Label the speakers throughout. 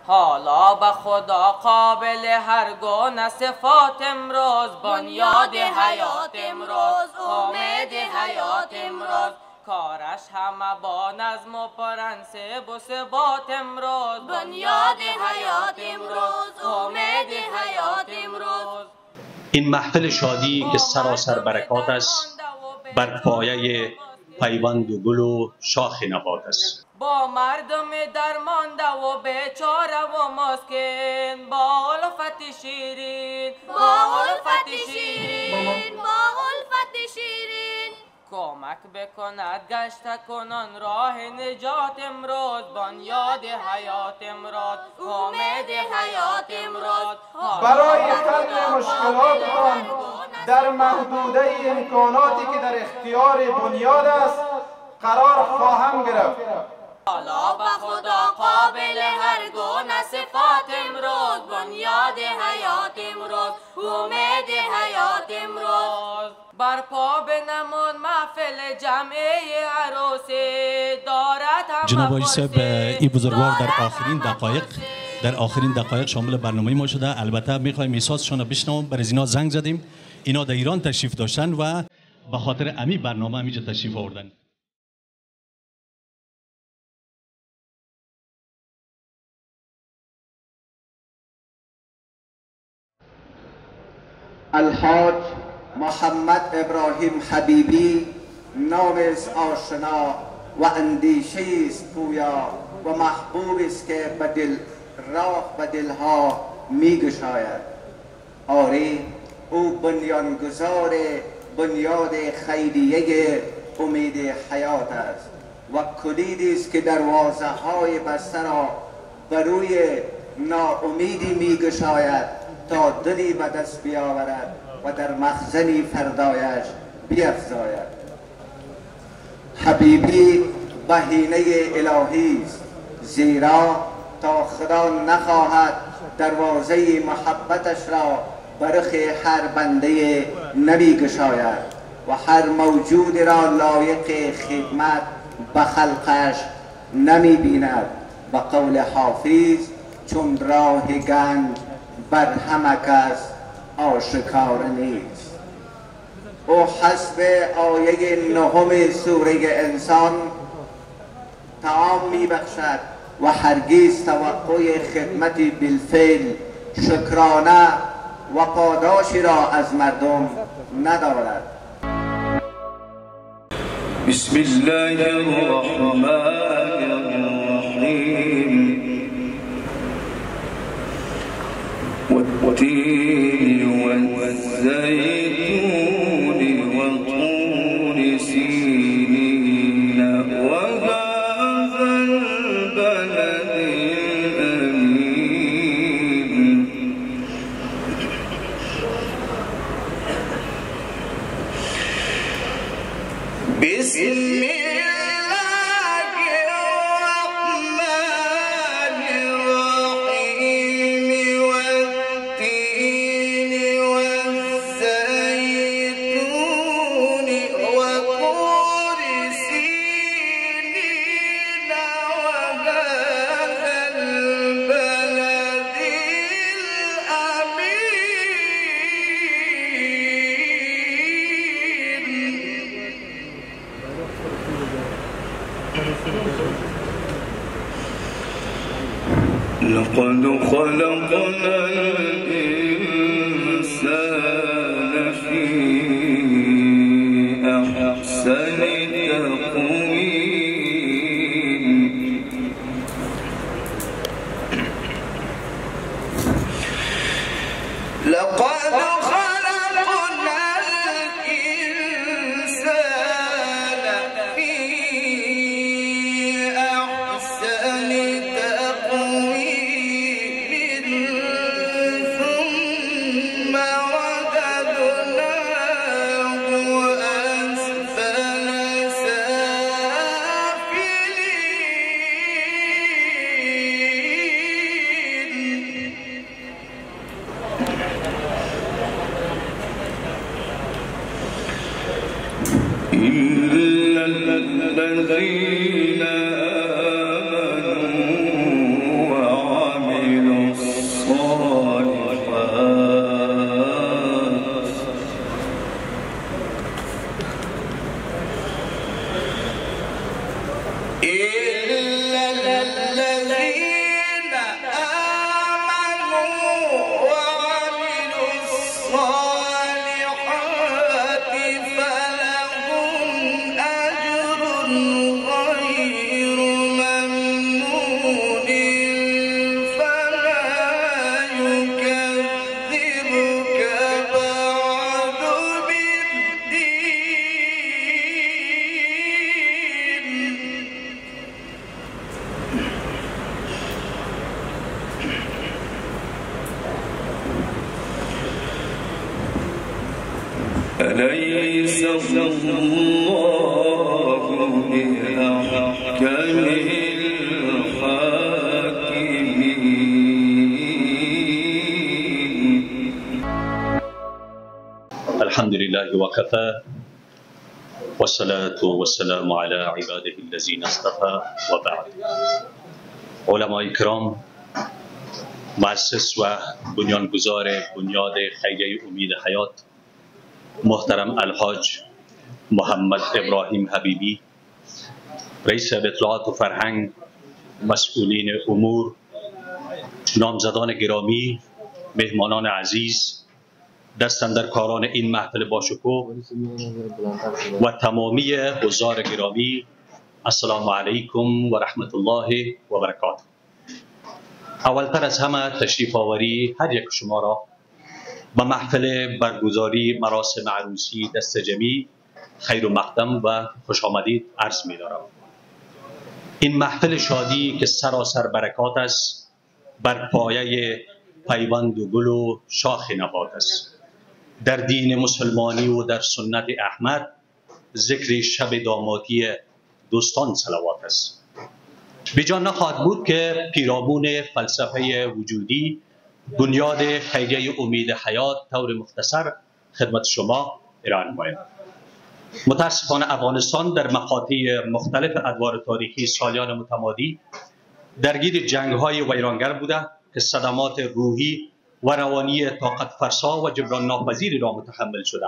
Speaker 1: حالا به خدا قابل هر گونه صفات امروز، بنیاد حیات امروز، امید حیات امروز، کارش همه با نظم و پرنسب و ثبات امروز، بنیاد حیات امروز، امید حیات امروز.
Speaker 2: این محفل شادی که سراسر برکات است، بر پایه پیوند و گل و شاخ نبات است.
Speaker 1: با مردم درمانده و بیچاره و مسکین، با الفت شیرین، با الفت شیرین، با الفت شیرین، کمک بکند گشته کنان راه نجات امروز، بنیاد حیات امروز، امید حیات امروز.
Speaker 3: برای حل مشکلاتتان در محدوده امکاناتی که در اختیار بنیاد است قرار خواهم گرفت.
Speaker 1: حالا به خدا قابل هر گونه صفات امروز، بنیاد حیات امروز، امید حیات امروز. برپا بنمون محفل جمعی عروسی دارد هم
Speaker 4: جناب آقای صاحب، این بزرگوار در آخرین دقایق شامل برنامه ما شده. البته میخوایم احساسشان رو بشنویم. برای اینا زنگ زدیم، اینا در ایران تشریف داشتن و به خاطر امی برنامه همینجا تشریف آوردن.
Speaker 5: الحاج محمد ابراهیم حبیبی نام است آشنا و اندیشه است پویا و محبوب است که به دل راه به دلها می گشاید. آری او بنیانگذار بنیاد خیریه امید حیات است و کلیدی است که دروازه های بسته را بر روی ناامیدی می گشاید تا دلی به دست بیاورد و در مخزنی فردایش بیفزاید. حبیبی بهینه الهی است، زیرا تا خدا نخواهد دروازه محبتش را برخ هر بنده نمی گشاید و هر موجود را لایق خدمت به خلقش نمی بیند. به قول حافظ چون راه گنج بر همه کس آشکار نیست. او حسب آیه 9 سوره انسان طعام می بخشد و هرگز توقع خدمت بالفعل شکرانه و پاداشی را از مردم ندارد.
Speaker 6: بسم الله الرحمن الرحیم. والتين والزيتون وطور سينين وهذا البلد الأمين. بسم لقد خلقنا الإنسان في أحسن تقويم. لقد خلقنا الإنسان في أحسن تقويم ثم رددناه أسفل سافلين. إلا الذين آمنوا وعملوا أليس الله بأحكم الحاكمين.
Speaker 2: الحمد لله وكفى والصلاة والسلام على عباده الذين اصطفى وبعد. علماء کرام، مؤسس و بنیانگذار بنیاد خیریه امید حیات محترم الحاج محمد ابراهیم حبیبی، رئیس اطلاعات و فرهنگ، مسئولین امور، نامزدان گرامی، مهمانان عزیز، دستاندرکاران این محفل باشکوه و تمامی حضار گرامی، السلام علیکم و رحمت الله و برکاته. اولتر از همه تشریف آوری هر یک شما را به محفل برگزاری مراسم عروسی دست جمعی خیر و مقدم و خوش آمدید عرض می دارم. این محفل شادی که سراسر برکات است، بر پایه پیوند و گل و شاخ نبات است. در دین مسلمانی و در سنت احمد ذکر شب دامادی دوستان صلوات است. بیجا نخواهد بود که پیرامون فلسفه وجودی بنیاد خیریه امید حیات طور مختصر خدمت شما ارائه نمایم. متاسفانه افغانستان در مقاطع مختلف ادوار تاریخی سالیان متمادی درگیر جنگ‌های ویرانگر بوده که صدمات روحی و روانی طاقت فرسا و جبران ناپذیری را متحمل شده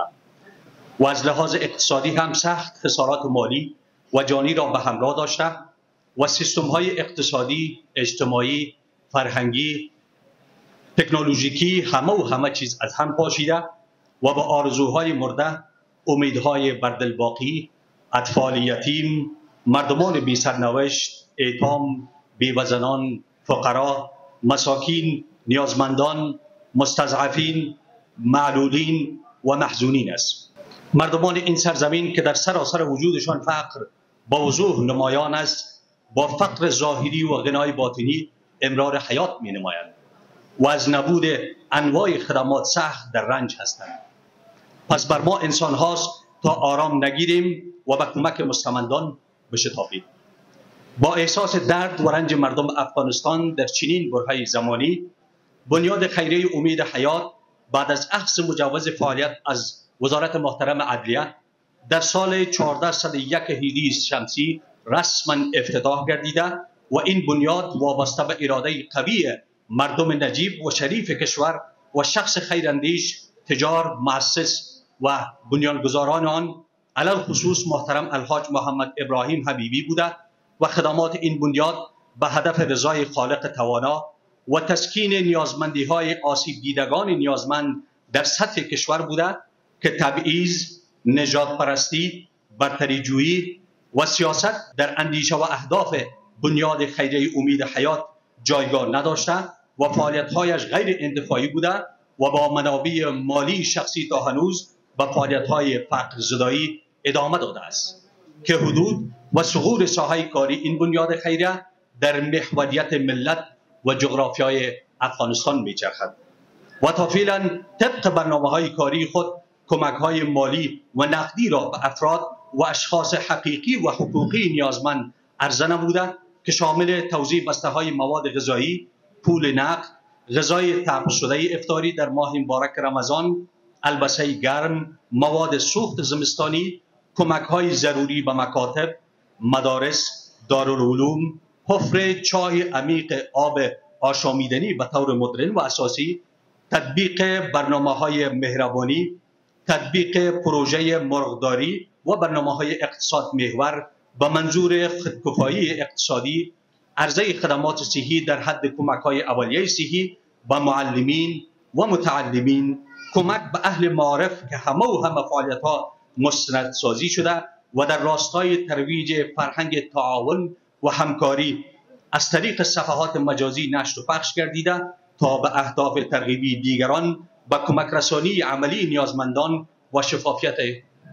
Speaker 2: و از لحاظ اقتصادی هم سخت خسارات مالی و جانی را به همراه داشته و سیستم‌های اقتصادی، اجتماعی، فرهنگی، تکنولوژیکی همه چیز از هم پاشیده و با آرزوهای مرده، امیدهای بردلباقی، اطفال یتیم، مردمان بی سرنوشت، ایتام، بیوزنان، فقرا، مساکین، نیازمندان، مستضعفین، معلولین و محزونین است. مردمان این سرزمین که در سراسر وجودشان فقر با وضوح نمایان است، با فقر ظاهری و غنای باطنی امرار حیات می نمایند و از نبود انواع خدمات سخت در رنج هستند. پس بر ما انسان هاست تا آرام نگیریم و به کمک مستمندان بشتابیم. با احساس درد و رنج مردم افغانستان در چنین برهه زمانی، بنیاد خیریه امید حیات بعد از اخذ مجوز فعالیت از وزارت محترم عدلیه در سال 1401 هجری شمسی رسما افتتاح گردیده و این بنیاد وابسته به اراده قوی مردم نجیب و شریف کشور و شخص خیراندیش، تجار، مؤسس و بنیانگذاران آن علی الخصوص محترم الحاج محمد ابراهیم حبیبی بوده و خدمات این بنیاد به هدف رضای خالق توانا و تسکین نیازمندی‌های آسیب دیدگان نیازمند در سطح کشور بوده که تبعیض، نژاد پرستی، برتری جویی و سیاست در اندیشه و اهداف بنیاد خیریه امید حیات جایگاه نداشته و فعالیت‌هایش غیر انتفاعی بوده و با منابع مالی شخصی تا هنوز به فعالیت‌های فقر زدایی ادامه داده است که حدود و ثغور ساحه کاری این بنیاد خیریه در محوریت ملت و جغرافیای افغانستان میچرخد و تا فعلا طبق برنامه‌های کاری خود کمک‌های مالی و نقدی را به افراد و اشخاص حقیقی و حقوقی نیازمند عرضه نموده که شامل توزیع بسته‌های مواد غذایی، پول نقد، غذای طبخ شده افطاری در ماه مبارک رمضان، البسه گرم، مواد سوخت زمستانی، کمک‌های ضروری به مکاتب، مدارس، دارالعلوم، حفره چای عمیق آب آشامیدنی به طور مدرن و اساسی، تطبیق برنامه‌های مهربانی، تطبیق پروژه مرغداری و برنامه‌های اقتصاد محور به منظور خودکفایی اقتصادی، عرضه خدمات صحی در حد کمک‌های اولیه صحی به معلمین و متعلمین، کمک به اهل معارف که همه فعالیت‌ها مستندسازی شده و در راستای ترویج فرهنگ تعاون و همکاری از طریق صفحات مجازی نشر و پخش گردیده تا به اهداف ترغیبی دیگران به کمک رسانی عملی نیازمندان و شفافیت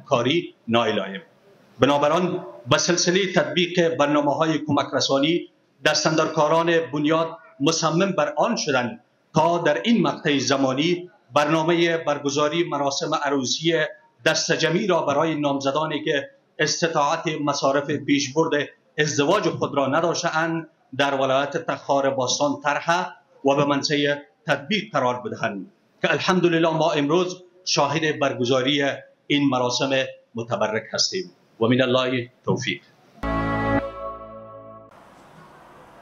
Speaker 2: کاری نائل آییم. بنابراین به سلسله تطبیق برنامه‌های کمک رسانی دستاندرکاران بنیاد مصمم بر آن شدند تا در این مقطع زمانی برنامه برگزاری مراسم عروسی دست جمعی را برای نامزدانی که استطاعت مصارف پیشبرد ازدواج خود را نداشته‌اند در ولایت تخار باستان طرح و به منصه تطبیق قرار بدهند که الحمدلله ما امروز شاهد برگزاری این مراسم متبرک هستیم و من الله توفیق.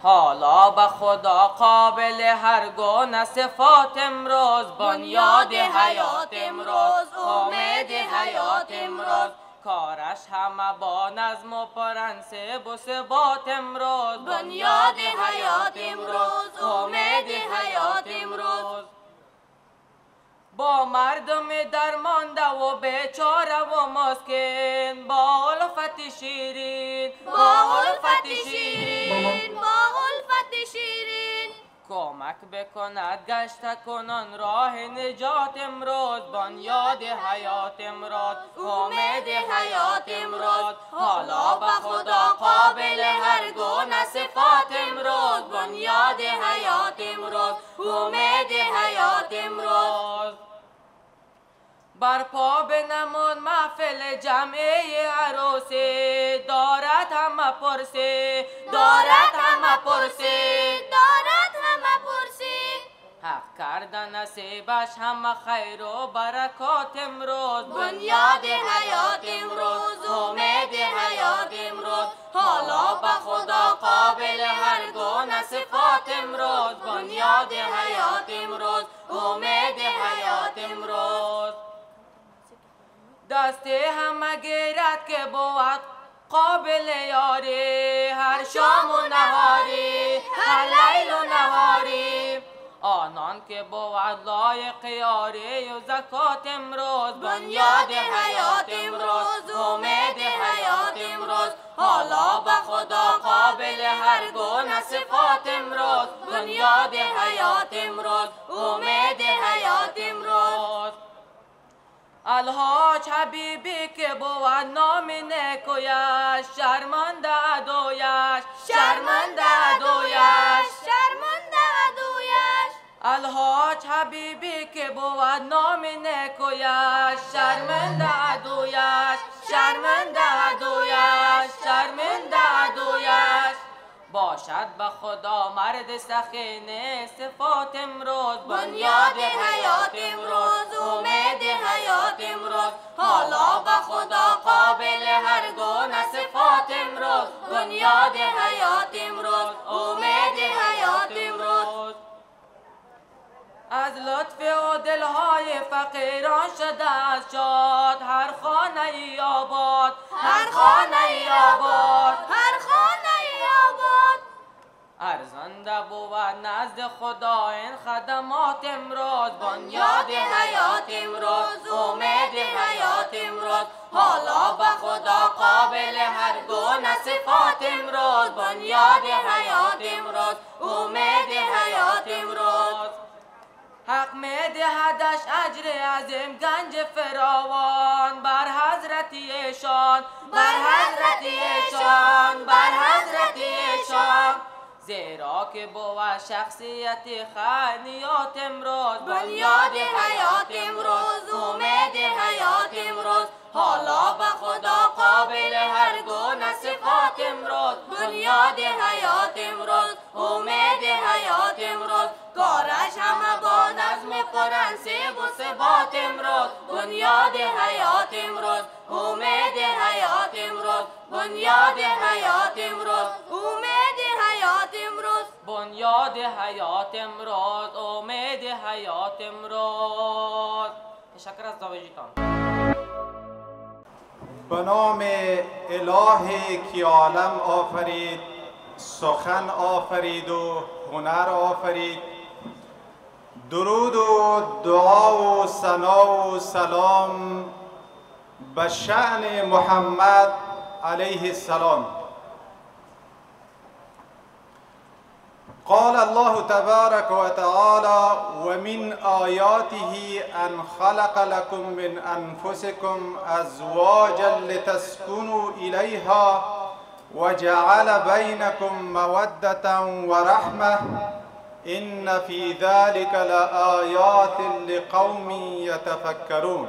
Speaker 1: حالا به خدا قابل هر گونه صفات امروز، بنیاد حیات امروز، امید حیات امروز، کارش همه با نظم و پرنسب و ثبات امروز، بنیاد حیات امروز، امید حیات امروز. با مردم درمانده و بیچاره و مسکین، با الفت شیرین، با الفت شیرین، با الفت شیرین، کمک بکند گشته کنان راه نجات امروز، بنیاد حیات امروز، امید حیات امروز. حالا به خدا قابل هر گونه صفات امروز، بنیاد حیات امروز، امید حیات امروز. برپا بنمون محفل جمعی عروسی، دارد همه پرسی، دارد همه پرسی، دارد همه پرسی. حق کردن نصیبش همه خیر و برکات امروز، بنیاد حیات امروز، امید حیات امروز. حالا به خدا قابل هر گونه صفات امروز، بنیاد حیات امروز، امید حیات امروز. دست همه گیرد که بود قابل یاری، هر شام و نهاری، هر لیل و نهاری. آنان که بود لایق یاری و زکات امروز، بنیاد حیات امروز، امید حیات امروز. حالا به خدا قابل هر گونه صفات امروز، بنیاد حیات امروز، امید حیات امروز. الحاج حبیبی که بود نام نیکویش، شرمنده عدویش، شرمنده عدویش، شرمنده عدویش. الحاج حبیبی که بود نام نیکویش، شرمنده عدویش، شرمنده عدویش، شرمنده عدویش. باشد به خدا مرد سخین صفات امروز، بنیاد حیات امروز، امید حیات امروز. حالا به خدا قابل هر گونه صفات امروز، بنیاد حیات امروز، امید حیات امروز. از لطف و دلهای فقیران شده از شاد، هر خانه ای آباد، هر خانه ای آباد، هر خانه ای آباد. ارزنده بود نزد خدا این خدمات امروز، بنیاد حیات امروز، امید حیات امروز. حالا به خدا قابل هر گونه صفات امروز، بنیاد حیات امروز، امید حیات امروز. حق میدهدش اجر عظیم گنج فراوان، بر حضرت ایشان، بر حضرت ایشان، بر حضرت ایشان. زیرا که بود شخصیت خانیات امروز، بنیاد حیات امروز، امید حیات امروز. حالا به خدا قابل هر گونه صفات امروز، بنیاد حیات امروز، امید حیات امروز. کارش همه با نظم پرنسب و ثبات امروز، بنیاد حیات امروز، امید حیات امروز، بنیاد حیات امروز، امید حیات امروز، بنیاد حیات امروز، امید حیات امروز. تشکر از زاویجیتان.
Speaker 3: به نام الهی که عالم آفرید، سخن آفرید و هنر آفرید. درود و دعا و ثنا و سلام به شأن محمد علیه السلام. قال الله تبارك وتعالى: ومن آياته أن خلق لكم من أنفسكم أزواجا لتسكنوا إليها وجعل بينكم مودة ورحمة إن في ذلك لآيات لقوم يتفكرون.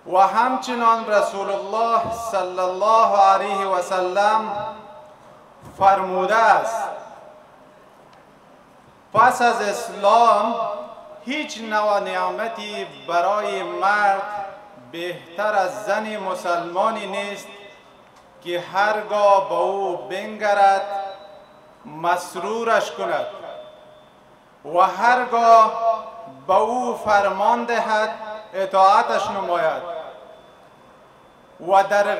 Speaker 3: و همچنان رسول الله صلی الله علیه و سلم فرموده است پس از اسلام هیچ نوع نعمتی برای مرد بهتر از زن مسلمانی نیست که هرگاه به او بنگرد مسرورش کند و هرگاه به او فرمان دهد اطاعتش نماید و در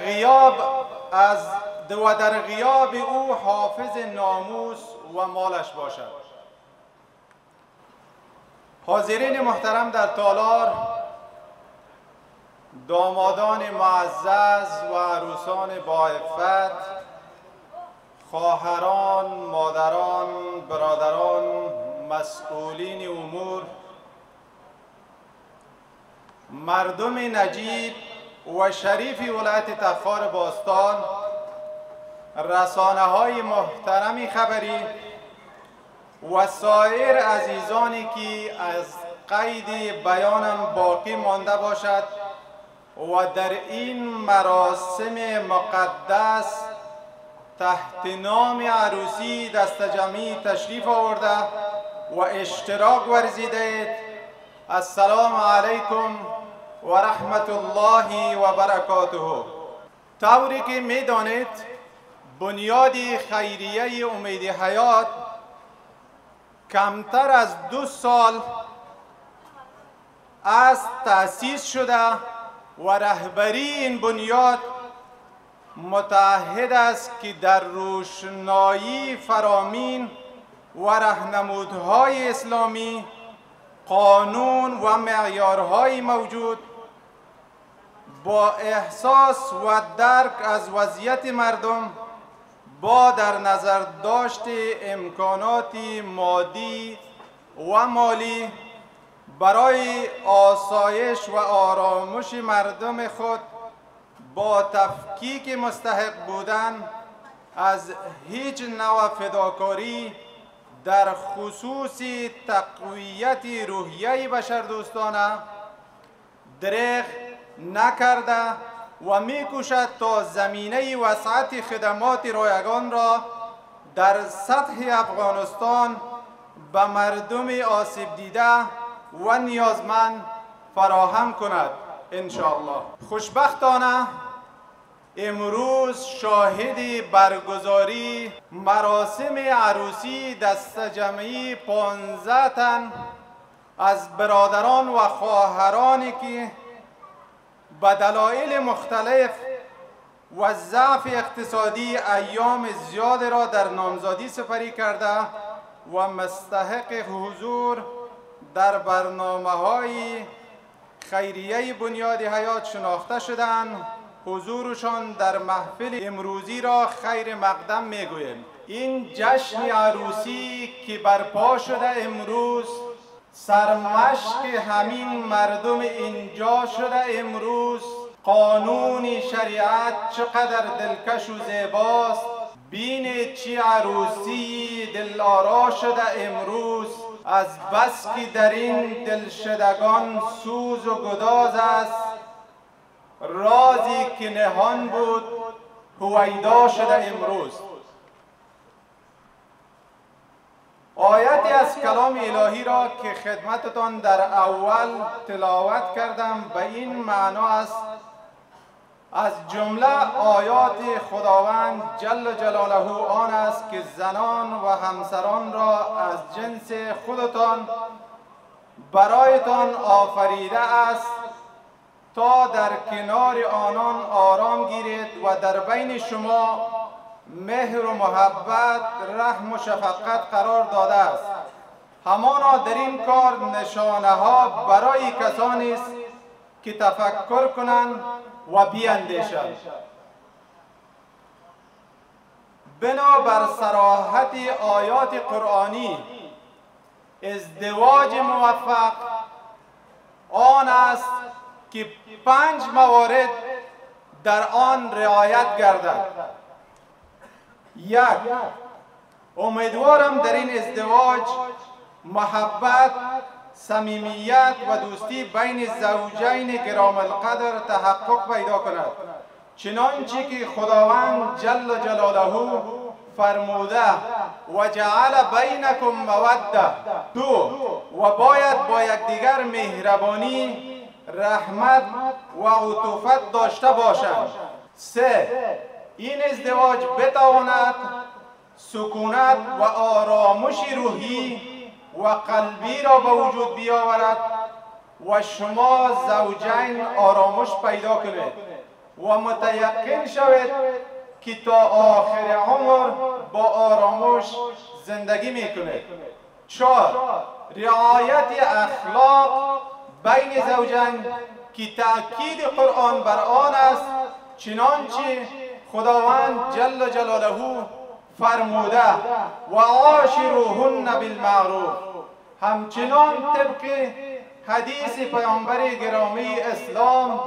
Speaker 3: غیاب او حافظ ناموس و مالش باشد. حاضرین محترم در تالار، دامادان معزز و عروسان با عفت، خواهران، مادران، برادران، مسئولین امور، مردم نجیب و شریف ولایت تخار باستان، رسانه های محترم خبری و سایر عزیزانی که از قید بیانم باقی مانده باشد و در این مراسم مقدس تحت نام عروسی دست جمعی تشریف آورده و اشتراک ورزیده، السلام علیکم و رحمت الله و برکاته. طوری که می دانید بنیاد خیریه امید حیات کمتر از 2 سال از تأسیس شده و رهبری این بنیاد متعهد است که در روشنایی فرامین و راهنمودهای اسلامی، قانون و معیارهای موجود با احساس و درک از وضعیت مردم با در نظر داشت امکانات مادی و مالی برای آسایش و آرامش مردم خود با تفکیک مستحق بودن از هیچ نوع فداکاری در خصوص تقویت روحیه بشردوستانه دریغ نکرده و می‌کوشد تا زمینه وسعت خدمات رایگان را در سطح افغانستان به مردم آسیب دیده و نیازمند فراهم کند انشاءالله. خوشبختانه امروز شاهد برگزاری مراسم عروسی دست جمعی 15 تن از برادران و خواهرانی که به دلایل مختلف و ضعف اقتصادی ایام زیاد را در نامزادی سپری کرده و مستحق حضور در برنامه‌های خیریه بنیاد حیات شناخته شدند. حضورشان در محفل امروزی را خیر مقدم میگوییم. این جشن عروسی که برپا شده امروز سرمشق همین مردم اینجا شده امروز، قانون شریعت چقدر دلکش و زیباست، بین چی عروسی دلآرا شده امروز، از بس که در این دلشدگان سوز و گداز است، رازی که نهان بود هویدا شده امروز. آیتی از کلام الهی را که خدمتتان در اول تلاوت کردم به این معنا است: از جمله آیات خداوند جل جلاله آن است که زنان و همسران را از جنس خودتان برایتان آفریده است تا در کنار آنان آرام گیرید و در بین شما مهر و محبت، رحم و شفقت قرار داده است. همانا در این کار نشانه ها برای کسانی است که تفکر کنند و بیاندیشند. بنابر صراحت آیات قرآنی ازدواج موفق آن است که 5 موارد در آن رعایت گردد. 1. امیدوارم در این ازدواج محبت، صمیمیت و دوستی بین زوجین گرام القدر تحقق پیدا کند، چنانچه که خداوند جل جلاله فرموده و جعل بینکم موده. دو، و باید با یکدیگر مهربانی، رحمت و عطوفت داشته باشند. سه، این ازدواج بتواند سکونت و آرامش روحی و قلبی را به وجود بیاورد و شما زوجین آرامش پیدا کنید و متیقن شوید که تا آخر عمر با آرامش زندگی میکنید. چهار، رعایت اخلاق بین زوجین که تأکید قرآن بر آن است، چنانچه خداوند جل جلاله فرموده و عاشروهن بالمعروف. همچنان طبق حدیث پیامبر گرامی اسلام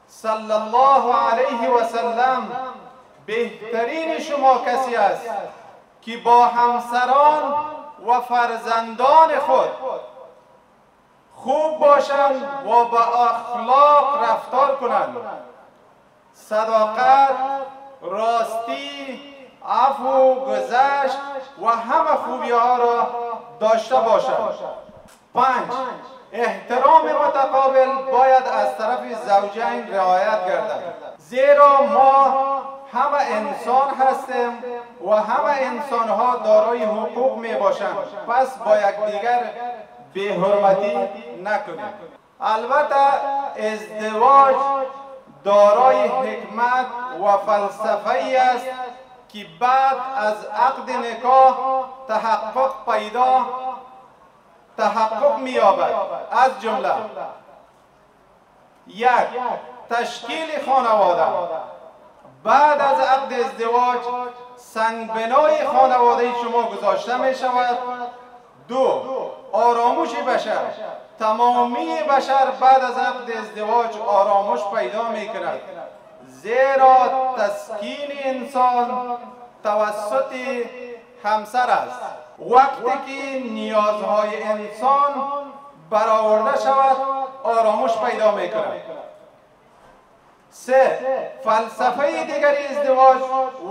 Speaker 3: صلی الله علیه و سلم، بهترین شما کسی است که با همسران و فرزندان خود خوب باشند و با اخلاق رفتار کنند، صداقت، راستی، عفو، گذشت و همه خوبی ها را داشته باشند. 5. احترام متقابل باید از طرف زوجین رعایت گردد، زیرا ما همه انسان هستیم و همه انسان ها دارای حقوق می باشند، پس با یکدیگر بی‌حرمتی نکنیم. البته ازدواج دارای حکمت و فلسفه‌ای است که بعد از عقد نکاح تحقق می‌یابد. از جمله: 1. تشکیل خانواده. بعد از عقد ازدواج سنگبنای خانواده شما گذاشته می شود. 2. آرامش بشر. تمامی بشر بعد از عقد ازدواج آرامش پیدا می کند، زیرا تسکین انسان توسط همسر است. وقتی که نیازهای انسان برآورده شود آرامش پیدا می کند. 3. فلسفه دیگری ازدواج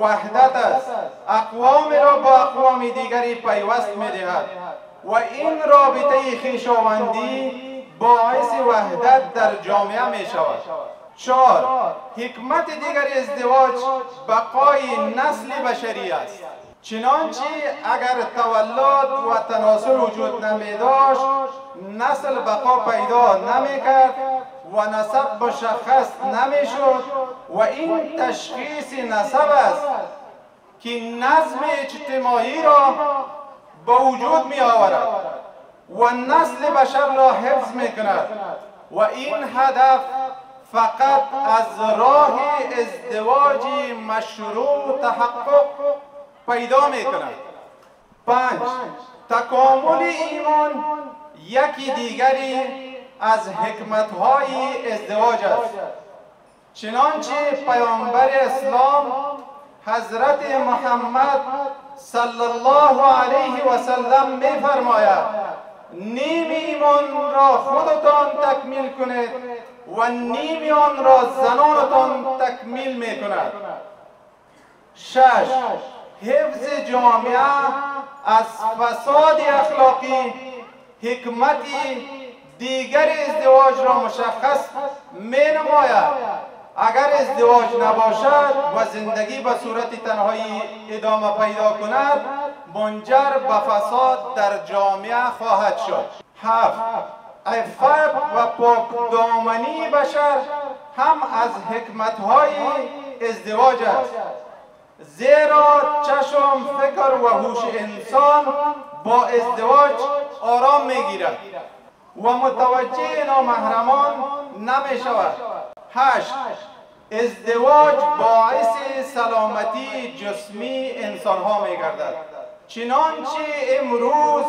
Speaker 3: وحدت است. اقوام را با اقوام دیگری پیوست می دهد و این رابطه خویشاوندی باعث وحدت در جامعه می شود. 4. حکمت دیگر ازدواج بقای نسل بشری است، چنانچه اگر تولد و تناسل وجود نمی داشت نسل بقا پیدا نمی کرد و نسب مشخص نمی شد و این تشخیص نسب است که نظم اجتماعی را به وجود می آورد و نسل بشر را حفظ می کند و این هدف فقط از راه ازدواج مشروع تحقق پیدا می کند. 5. تکامل ایمان یکی دیگری از حکمت‌های ازدواج است، چنانچه پیامبر اسلام حضرت محمد صلی الله علیه و سلم می فرماید: نیم ایمان را خودتان تکمیل کنید و نیم آن را زنانتان تکمیل می کند. 6. حفظ جامعه از فساد اخلاقی. حکمتی دیگر ازدواج را مشخص می نماید. اگر ازدواج نباشد و زندگی به صورت تنهایی ادامه پیدا کند منجر به فساد در جامعه خواهد شد. 7. عفت و پاکدامنی بشر هم از حکمت‌های ازدواج است، زیرا چشم، فکر و هوش انسان با ازدواج آرام میگیرد و متوجه نامحرمان نمی شود. 8. ازدواج باعث سلامتی جسمی انسان ها می گردد، چنانچه امروز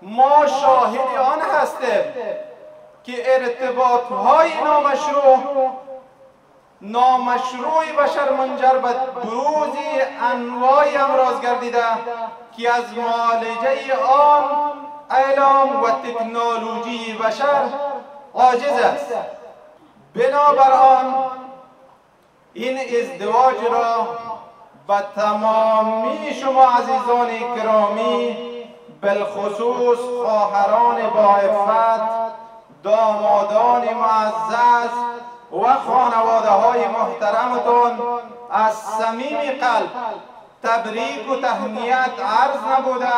Speaker 3: ما شاهد آن هستیم که ارتباط های نامشروع بشر منجر به بروز انواع امراض گردیده که از معالجه آن اعلام و تکنولوژی بشر عاجز است. بنابراین این ازدواج را به تمامی شما عزیزان گرامی، بالخصوص خواهران با عفت، دامادان معزز و خانواده های محترمتون از صمیم قلب تبریک و تهنیت عرض نبوده،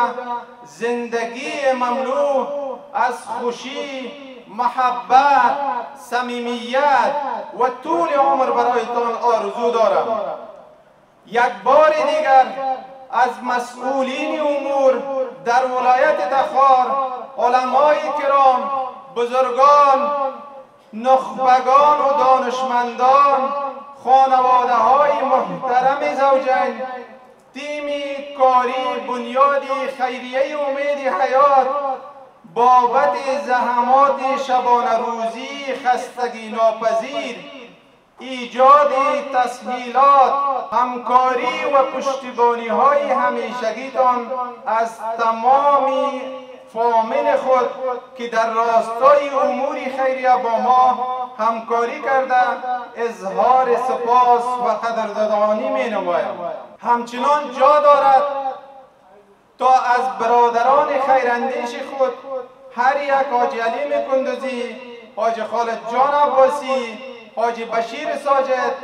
Speaker 3: زندگی مملو از خوشی، محبت، صمیمیت و طول عمر برایتان آرزو دارم. یک بار دیگر از مسئولین امور در ولایت تخار، علمای کرام، بزرگان، نخبگان و دانشمندان، خانواده های محترم زوجین، تیم کاری بنیاد خیریه امید حیات بابت زحمات شبانه روزی خستگی ناپذیر، ایجاد تسهیلات، همکاری و پشتیبانی های همیشگیتان از تمام فامیل خود که در راستای امور خیریه با ما همکاری کرده اظهار سپاس و قدردانی می نمایم. همچنان جا دارد تا از برادران خیراندیش خود هر یک حاجی علیم کندوزی، حاجی خالد جان عباسی، حاجی بشیر ساجد،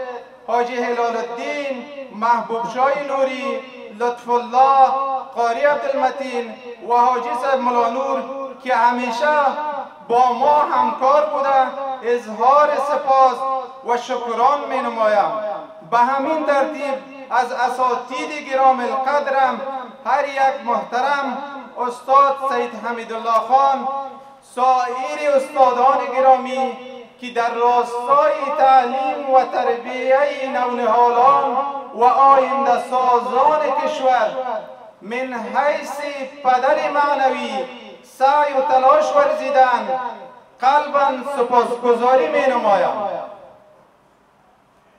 Speaker 3: حاجی هلال الدین، محبوب شاه نوری، لطف الله، قاری عبدالمتین و حاجی صاحب ملانور که همیشه با ما همکار بوده اظهار سپاس و شکران می نمایم. به همین ترتیب از اساتید گرام القدرم هر یک محترم استاد سید حمیدالله خان، سایر استادان گرامی که در راستای تعلیم و تربیه نونهالان و آینده سازان کشور من حیث پدر معنوی سعی و تلاش ورزیدند، قلباً سپاسگزاری می نمایم.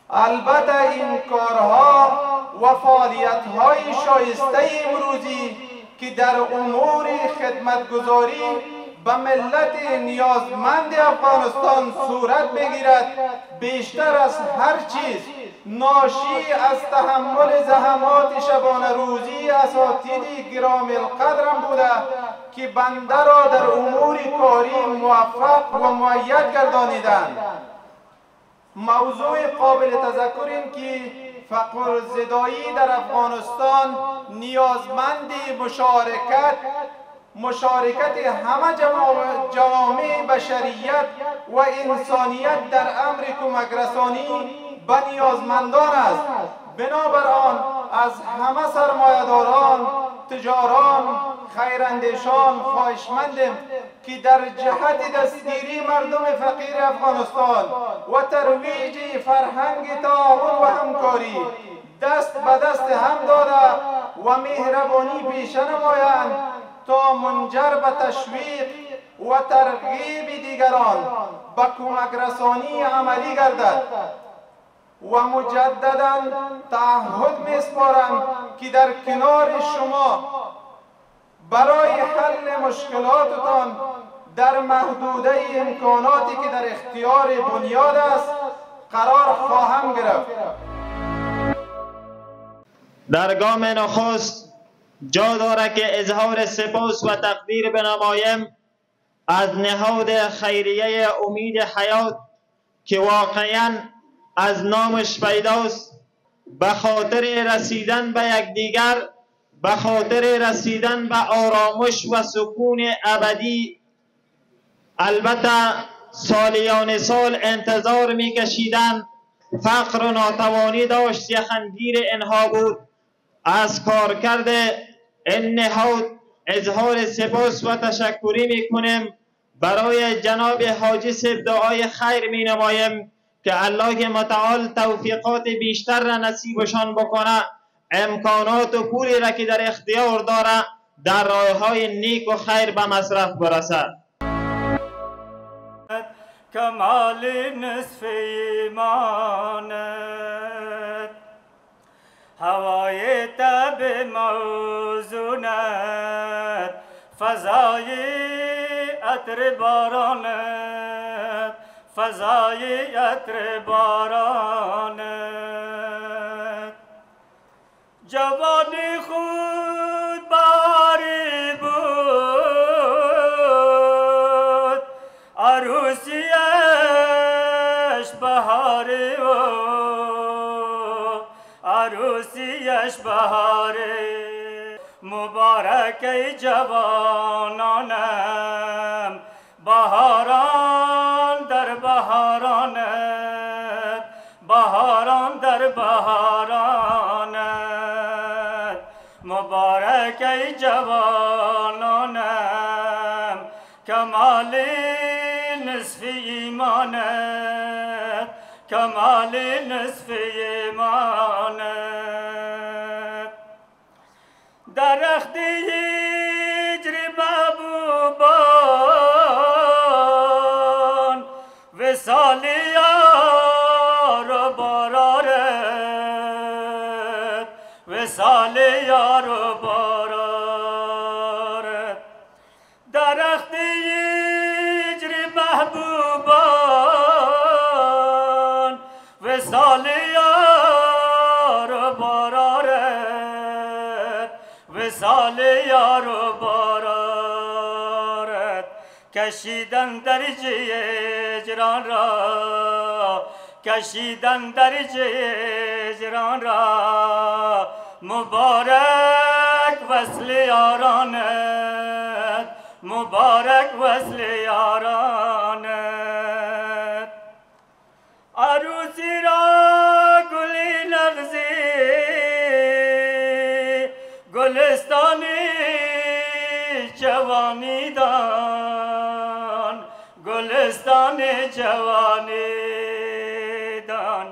Speaker 3: البته این کارها و فعالیت‌های شایسته امروزی که در امور خدمتگزاری به ملت نیازمند افغانستان صورت بگیرد، بیشتر از هر چیز ناشی از تحمل زحمات شبانه روزی اساتید گرام القدرم بوده که بنده را در امور کاری موفق و مؤید گردانیدند. موضوع قابل تذکر این که فقر زدایی در افغانستان نیازمند مشارکت همه جوامع بشریت و انسانیت در امر کمک رسانی به نیازمندان است. بنابراین از همه سرمایه‌داران، تجاران، خیراندیشان خواهشمندیم که در جهت دستگیری مردم فقیر افغانستان و ترویج فرهنگ تعاون و همکاری دست به دست هم داده و مهربانی پیشه نمایند تا منجر به تشویق و ترغیب دیگران به کمک رسانی عملی گردد. و مجددا تعهد می‌سپارم که در کنار شما برای حل مشکلاتتان در محدوده امکاناتی که در اختیار بنیاد است قرار خواهم گرفت.
Speaker 7: در گام نخست جا دارد که اظهار سپاس و تقدیر بنمایم از نهاد خیریه امید حیات که واقعاً از نامش پیداست، به خاطر رسیدن به یکدیگر، به خاطر رسیدن به آرامش و سکون ابدی. البته سالیان سال انتظار می‌کشیدند، فقر و ناتوانی داشت یخنگیر اینها بود. از کارکرد این نهاد اظهار سپاس و تشکری می‌کنیم. برای جناب حاجی صاحب دعای خیر می‌نمایم که الله متعال توفیقات بیشتر را نصیبشان بکنه، امکانات و پولی را که در اختیار داره در راه‌های نیک و خیر به مصرف برسد.
Speaker 8: کمال نصف ایمانت، هوای تب موزونت، فضای عطر بارانت، فضای عطر بارانت. جوانی خود باری بود، عروسیش بهاری بود، عروسیش بهاری. مبارک ای جوانانم، بهاران در بهارانت، بهاران در بهارانت. مبارک ای جوانانم، کمال نصف ایمانت، کمال نصف ایمانت. درخت هجر محبوبان، وصال یار و بارارت، وصال یار و بارارت. درخت هجر محبوبان، وصال یار و بارارت، وصال یار و بارارت. کشیدن درج هجران را، کشیدن درج هجران را. مبارک وصل یارانت، مبارک وصل یارانت. عروسی را گلی نغزی، گلستانی جوانی دان، گلستان جوانی دان.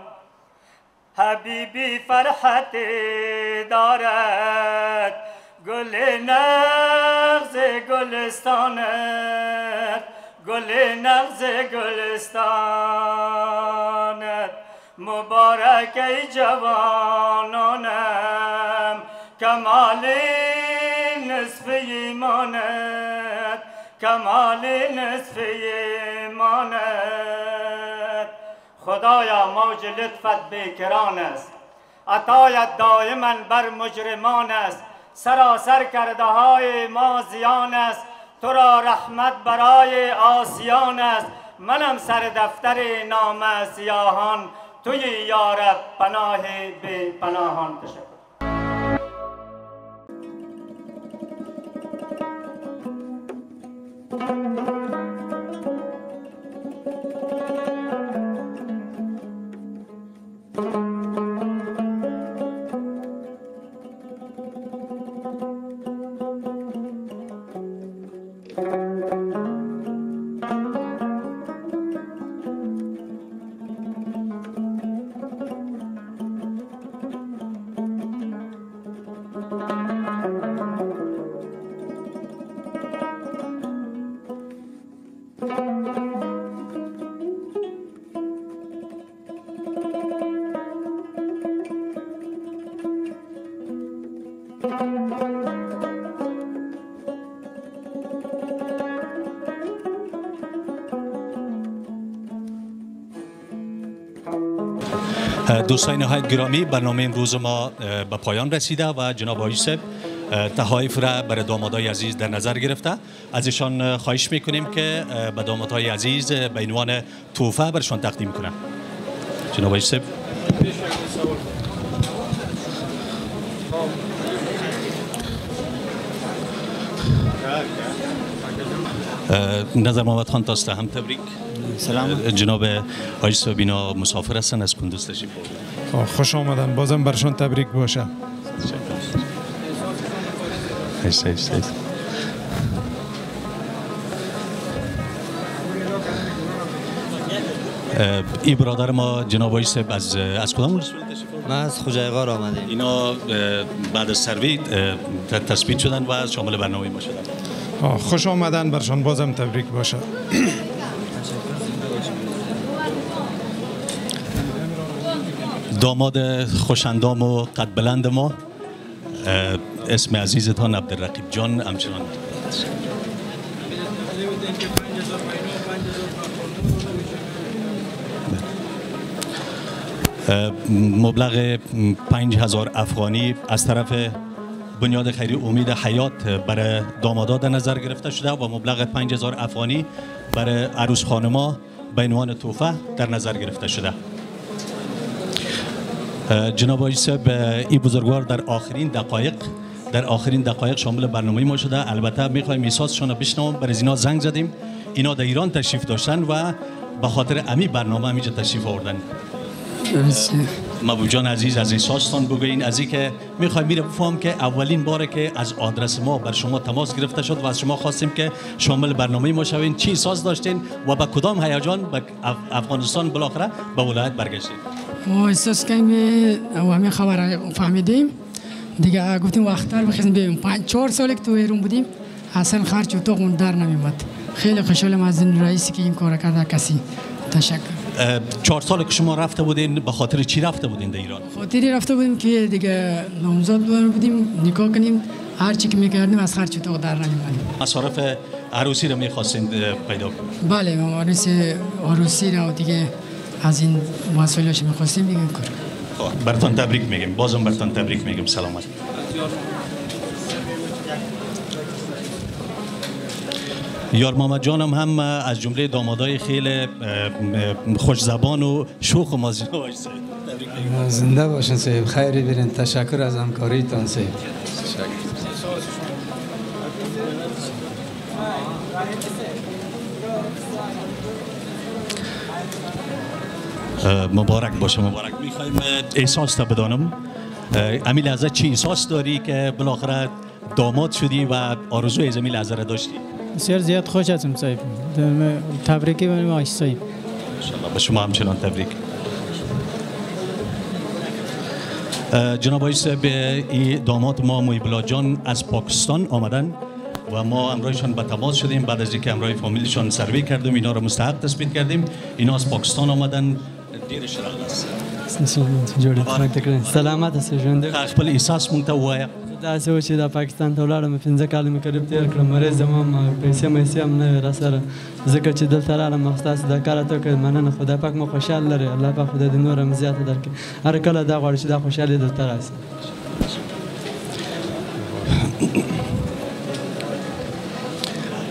Speaker 8: حبیبی فرحت دارد، گل نغز گلستانت، گل نغز گلستانت. مبارک ای جوانانم، کمال نصف ایمانت، کمال نصف ایمانت. خدایا موج لطفت بیکران است، عطایت دائما بر مجرمان است. سراسر کرده های ما زیان است، تو را رحمت برای آسیان است. منم سر دفتر نام سیاهان، توی یارب پناه بی پناهان. تشکر.
Speaker 4: دوستان نهایت گرامی، برنامه امروز ما به پایان رسیده و جناب آقای صاحب تحائف را برای دامادای عزیز در نظر گرفته. از ایشان خواهش میکنیم که به دامادهای عزیز به عنوان تحفه برشان تقدیم کنند. جناب آقای صاحب. نظر محمد خان تاسته هم تبریک.
Speaker 9: سلام.
Speaker 4: جناب حاج صاحب اینا مسافر هستن، از کندوز تشریف آوردن.
Speaker 10: خوش آمدن، بازم برشان تبریک باشه.
Speaker 4: این برادر ما جناب آقای صاحب از کدام ولسوالی تشریف آوردن؟
Speaker 9: ما از خوجایغار آمدیم.
Speaker 4: اینا بعد از سروی تثبیت شدن و شامل برنامه ما شدن.
Speaker 10: خوش آمدن، برشان بازم تبریک باشه.
Speaker 4: داماد خوشندام و قد بلند ما، اسم عزیزتان عبدالرقیب جان همچنان مبلغ 5000 افغانی از طرف بنیاد خیری امید حیات برای دامادا در نظر گرفته شده و مبلغ 5000 افغانی برای عروس خانما به عنوان تحفه در نظر گرفته شده. جناب آقای صاحب، این بزرگوار در آخرین دقایق شامل برنامه ما شده. البته میخوایم احساسشان رو بشنویم. برای اینا زنگ زدیم، اینا در ایران تشریف داشتن و به خاطر امی برنامه همینجا تشریف آوردن. محبوب جان عزیز، از احساستان بگوین، از اینکه میخوایم میره بفهم که اولین باره که از آدرس ما بر شما تماس گرفته شد و از شما خواستیم که شامل برنامه ما شوین، چی احساس داشتین و با کدام هیجان به افغانستان بالاخره به ولایت برگشتید؟
Speaker 11: ما احساس کردیم و همین خبر فهمیدیم دیگه، گفتیم وقت‌تر بخیزیم ببینیم. 5-4 سال که تو ایران بودیم اصلا خرج اتاقمون در نمیومد. خیلی خوشحالم از این رئیسی که این کار کرده. کسی تشکر.
Speaker 4: 4 سال که شما رفته بودین، به خاطر چی رفته بودین در ایران؟
Speaker 11: خاطری رفته بودیم که دیگه نامزد بودیم، نکاح کنیم، هر چی که میکردیم از خرج اتاق در نمیومد.
Speaker 4: مصارف عروسی رو میخواستین پیدا کنید؟
Speaker 11: بله، عروسی رو دیگه از این مسائلش میخواستیم دیگه کار.
Speaker 4: برتان تبریک میگیم، بازم برتان تبریک میگیم. سلامت. یار محمد جانم هم از جمله دامادای خیلی خوش زبان و شوخ و مازیانه باشید.
Speaker 12: زنده باشین صاحب، خیری برین. تشکر از همکاریتان صاحب.
Speaker 4: مبارک باشه، مبارک. میخوایم احساس تا بدانم، امی لحظه چی احساس داری که بالاخره داماد شدی و آرزوی از امی لحظه را داشتی؟
Speaker 13: بسیار زیاد خوش هستم صاحب. تبریکی بریم آقای صاحب.
Speaker 4: انشالله به شما همچنان تبریک. جناب آقای صاحب، این داماد ما محیب الله جان از پاکستان آمدن و ما امروزشان به تماس شدیم. بعد از اینکه امروز فامیلشان سروی کردیم، اینا رو مستحق تثبیت کردیم. اینا از پاکستان آمدن. دیر شرق است.
Speaker 13: سلامت است ژوند.
Speaker 4: خپل احساس مونږ ته ووایه.
Speaker 13: داسې و چې د پاکستان ته ولاړم، 15 کاله مې قریب تېر کړم. مریض هم پیسې هم نه وې راسره، ځکه چې دلته راغلم ستاسو دا کار راته وکړ. مننه. خدای پاک مو خوشحال لري. الله پاک خدای دې نور هم زیاته درکړي. هر کله دا غواړي چې دا خوشحالي دلته راشي.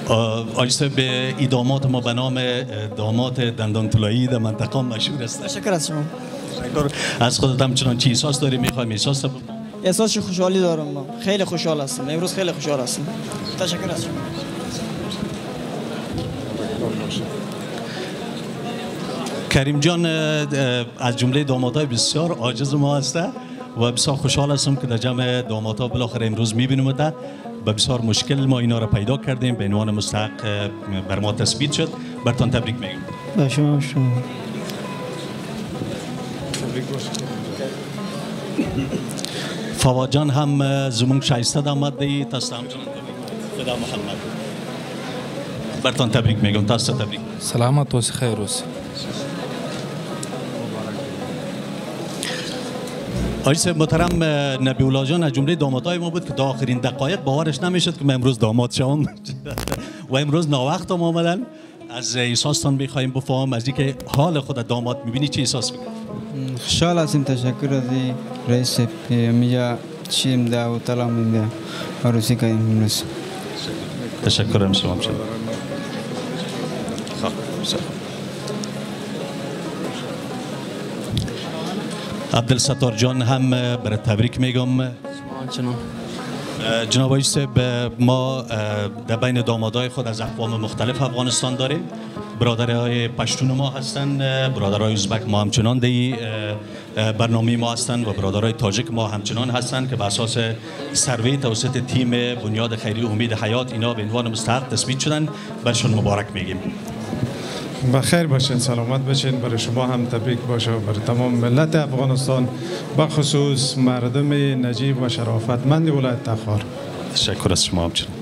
Speaker 4: آقای صاحب، این داماد ما به نام داماد دندان طلایی در منطقه مشهور است.
Speaker 14: تشکر از شما.
Speaker 4: از خودت همچنان چی احساس داری؟ میخوایم احساس
Speaker 14: احساس خوشحالی دارم. من خیلی خوشحال هستم امروز، خیلی خوشحال هستم. تشکر از شما.
Speaker 4: کریم جان از جمله دامادای بسیار عاجز ما هسته و بسیار خوشحال هستم که در جمع دامادها بالاخره امروز میبینیم. با بسیار مشکل ما اینا را پیدا کردیم، به عنوان مستحق بر ما تثبیت شد. برتان تبریک میگم.
Speaker 13: با شما
Speaker 4: فواد جان هم زمون شایسته داماد دی. تاسو همچنان تبریک. خدا محمد. برتان تبریک میگم. تاسو تبریک.
Speaker 15: سلامت و خیر اوسئ.
Speaker 4: آقای صاحب محترم، نبی الله جان از جمله دامادای ما بود که تا آخرین دقایق باورش نمیشد که من امروز داماد شوم و امروز ناوقت هم آمدن. از احساستان میخوایم بفهم، از اینکه حال خود داماد میبینی چی احساس میکنی؟
Speaker 12: خوشحال هستیم. تشکر از رئیس میجا چیم ده و طلام ده عروسی کنیم امروز.
Speaker 4: تشکر هم شما همچنان. عبدالستار جان هم برای تبریک میگم. جناب آقای صاحب، ما در بین دامادای خود از اقوام مختلف افغانستان داریم. برادرای پشتون ما هستند، برادرای ازبک ما همچنان دی برنامه ما هستند و برادرای تاجیک ما همچنان هستند که بر اساس سروی توسط تیم بنیاد خیری امید حیات اینا به عنوان مستحق تثبیت شدن. برشون مبارک میگیم.
Speaker 10: بخیر باشین، سلامت باشین. برای شما هم تبریک باشه و برای تمام ملت افغانستان، بخصوص مردم نجیب و شرافتمند ولایت تخار.
Speaker 4: تشکر از شما همچنان.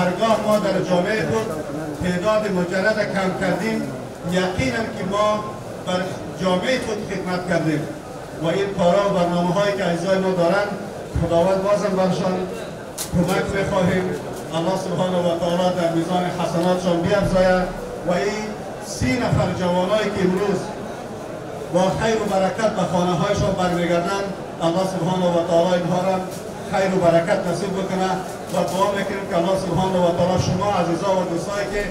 Speaker 16: هرگاه ما در جامعه خود تعداد مجرد کم کردیم، یقینا که ما بر جامعه خود خدمت کردیم و این کارا و برنامه هایی که اعضای ما دارند، خداوند بازم برشان کمک میخواهیم. الله سبحانه و تعالی در میزان حسناتشان بیفزاید و این 30 نفر جوانایی که امروز با خیر و برکت به خانه هایشان برمیگردند، الله سبحانه و تعالی اینها را خیر و برکت نصیب بکنه و دعا میکنیم که الله سبحانه و تعالی شما عزیزا و دوستایی که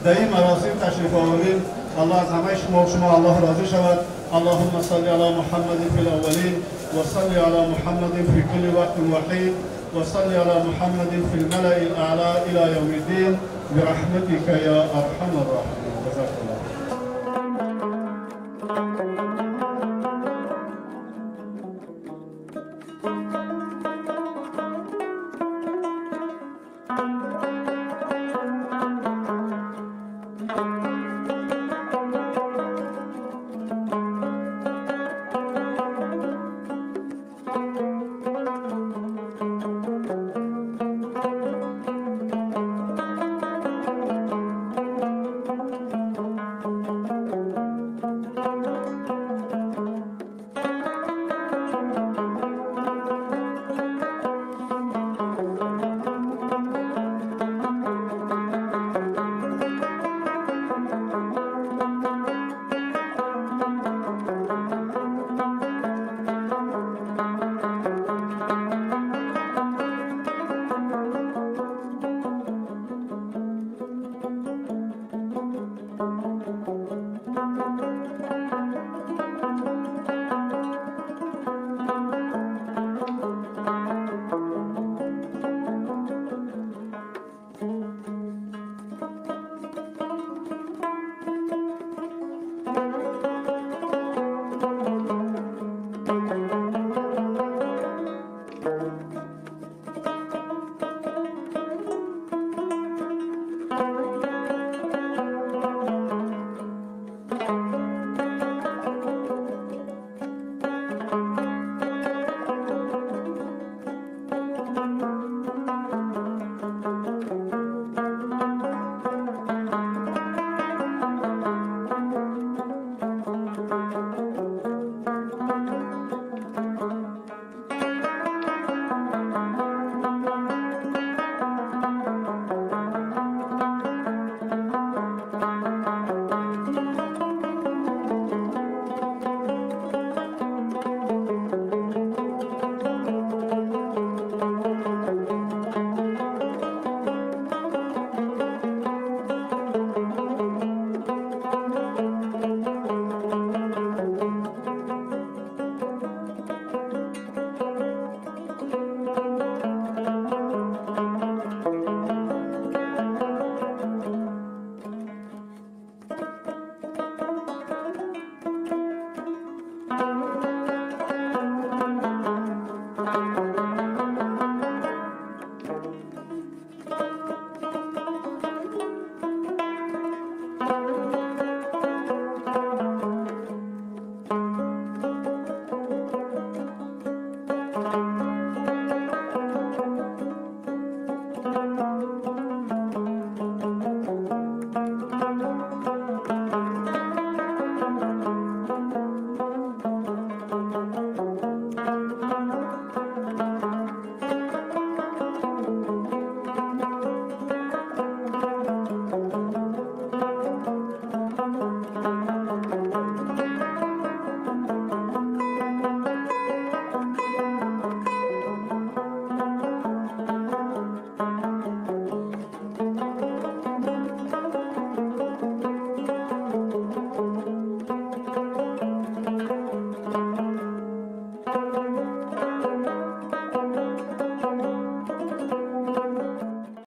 Speaker 16: در این مراسم تشریف آورید، الله از همه شما الله راضی شود. اللهم صل علی محمد فی الاولین و صل علی محمد فی کل وقت وحین و صل علی محمد فی الملأ الاعلی الی یوم الدین برحمتک یا ارحم الراحمین. جزاک الله.